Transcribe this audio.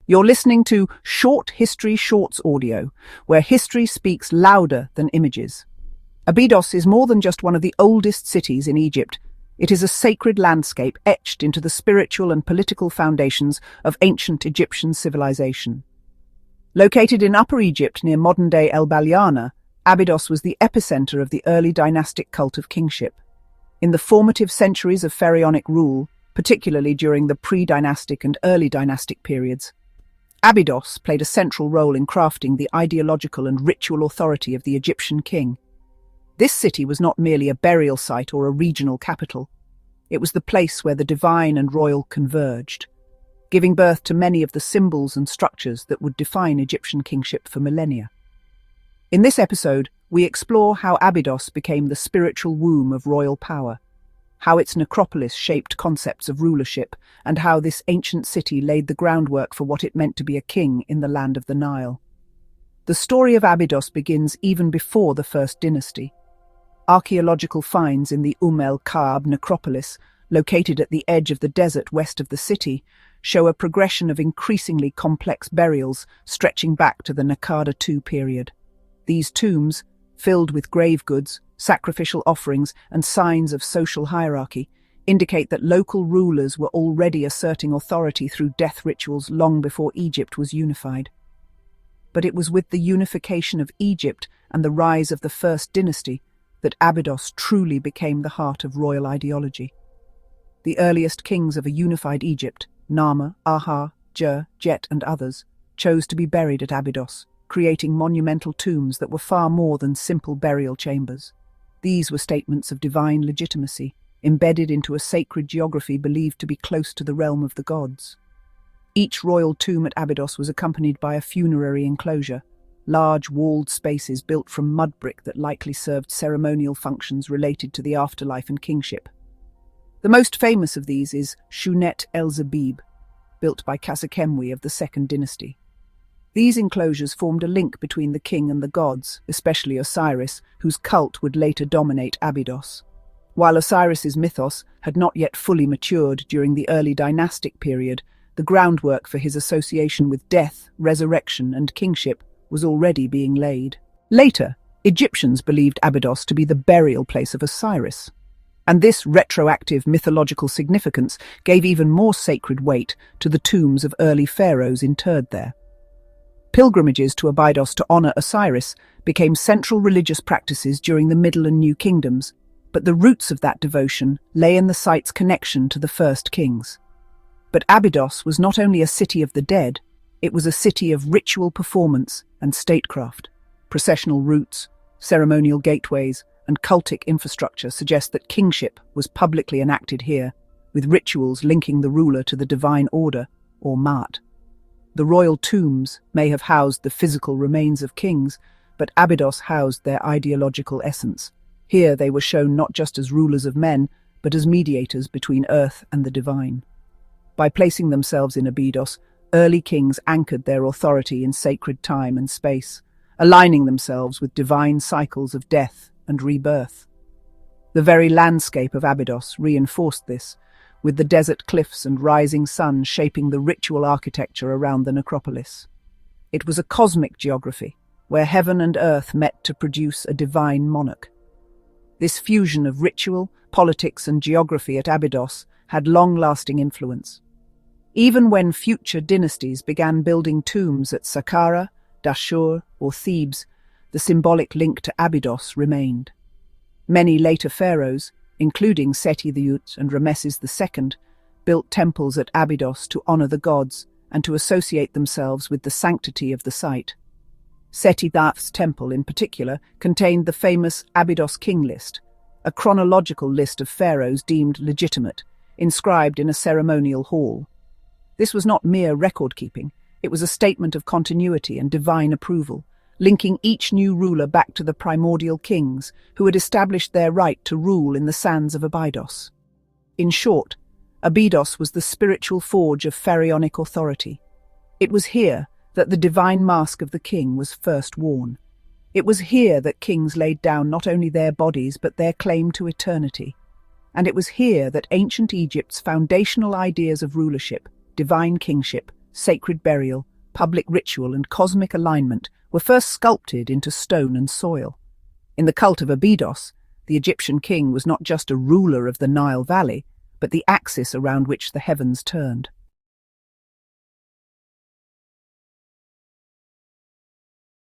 You're listening to Short History Shorts audio, where history speaks louder than images. Abydos is more than just one of the oldest cities in Egypt. It is a sacred landscape etched into the spiritual and political foundations of ancient Egyptian civilization. Located in Upper Egypt near modern-day El Balyana, Abydos was the epicenter of the early dynastic cult of kingship. In the formative centuries of pharaonic rule, particularly during the pre-dynastic and early dynastic periods, Abydos played a central role in crafting the ideological and ritual authority of the Egyptian king. This city was not merely a burial site or a regional capital. It was the place where the divine and royal converged, giving birth to many of the symbols and structures that would define Egyptian kingship for millennia. In this episode, we explore how Abydos became the spiritual womb of royal power, how its necropolis shaped concepts of rulership, and how this ancient city laid the groundwork for what it meant to be a king in the land of the Nile. The story of Abydos begins even before the First Dynasty. Archaeological finds in the el-Ka'b necropolis, located at the edge of the desert west of the city, show a progression of increasingly complex burials stretching back to the Naqada II period. These tombs, filled with grave goods, sacrificial offerings, and signs of social hierarchy, indicate that local rulers were already asserting authority through death rituals long before Egypt was unified. But it was with the unification of Egypt and the rise of the First Dynasty that Abydos truly became the heart of royal ideology. The earliest kings of a unified Egypt, Nama, Aha, Jer, Jet, and others, chose to be buried at Abydos, creating monumental tombs that were far more than simple burial chambers. These were statements of divine legitimacy, embedded into a sacred geography believed to be close to the realm of the gods. Each royal tomb at Abydos was accompanied by a funerary enclosure, large walled spaces built from mud brick that likely served ceremonial functions related to the afterlife and kingship. The most famous of these is Shunet el-Zabib, built by Khasakemwy of the Second Dynasty. These enclosures formed a link between the king and the gods, especially Osiris, whose cult would later dominate Abydos. While Osiris's mythos had not yet fully matured during the early dynastic period, the groundwork for his association with death, resurrection, and kingship was already being laid. Later, Egyptians believed Abydos to be the burial place of Osiris, and this retroactive mythological significance gave even more sacred weight to the tombs of early pharaohs interred there. Pilgrimages to Abydos to honor Osiris became central religious practices during the Middle and New Kingdoms, but the roots of that devotion lay in the site's connection to the first kings. But Abydos was not only a city of the dead, it was a city of ritual performance and statecraft. Processional routes, ceremonial gateways, and cultic infrastructure suggest that kingship was publicly enacted here, with rituals linking the ruler to the divine order, or Maat. The royal tombs may have housed the physical remains of kings, but Abydos housed their ideological essence. Here they were shown not just as rulers of men, but as mediators between earth and the divine. By placing themselves in Abydos, early kings anchored their authority in sacred time and space, aligning themselves with divine cycles of death and rebirth. The very landscape of Abydos reinforced this, with the desert cliffs and rising sun shaping the ritual architecture around the necropolis. It was a cosmic geography, where heaven and earth met to produce a divine monarch. This fusion of ritual, politics, and geography at Abydos had long-lasting influence. Even when future dynasties began building tombs at Saqqara, Dashur, or Thebes, the symbolic link to Abydos remained. Many later pharaohs, including Seti I and Rameses II, built temples at Abydos to honor the gods and to associate themselves with the sanctity of the site. Seti I's temple, in particular, contained the famous Abydos king list, a chronological list of pharaohs deemed legitimate, inscribed in a ceremonial hall. This was not mere record-keeping, it was a statement of continuity and divine approval, linking each new ruler back to the primordial kings who had established their right to rule in the sands of Abydos. In short, Abydos was the spiritual forge of pharaonic authority. It was here that the divine mask of the king was first worn. It was here that kings laid down not only their bodies but their claim to eternity. And it was here that ancient Egypt's foundational ideas of rulership, divine kingship, sacred burial, public ritual, and cosmic alignment were first sculpted into stone and soil. In the cult of Abydos, the Egyptian king was not just a ruler of the Nile Valley, but the axis around which the heavens turned.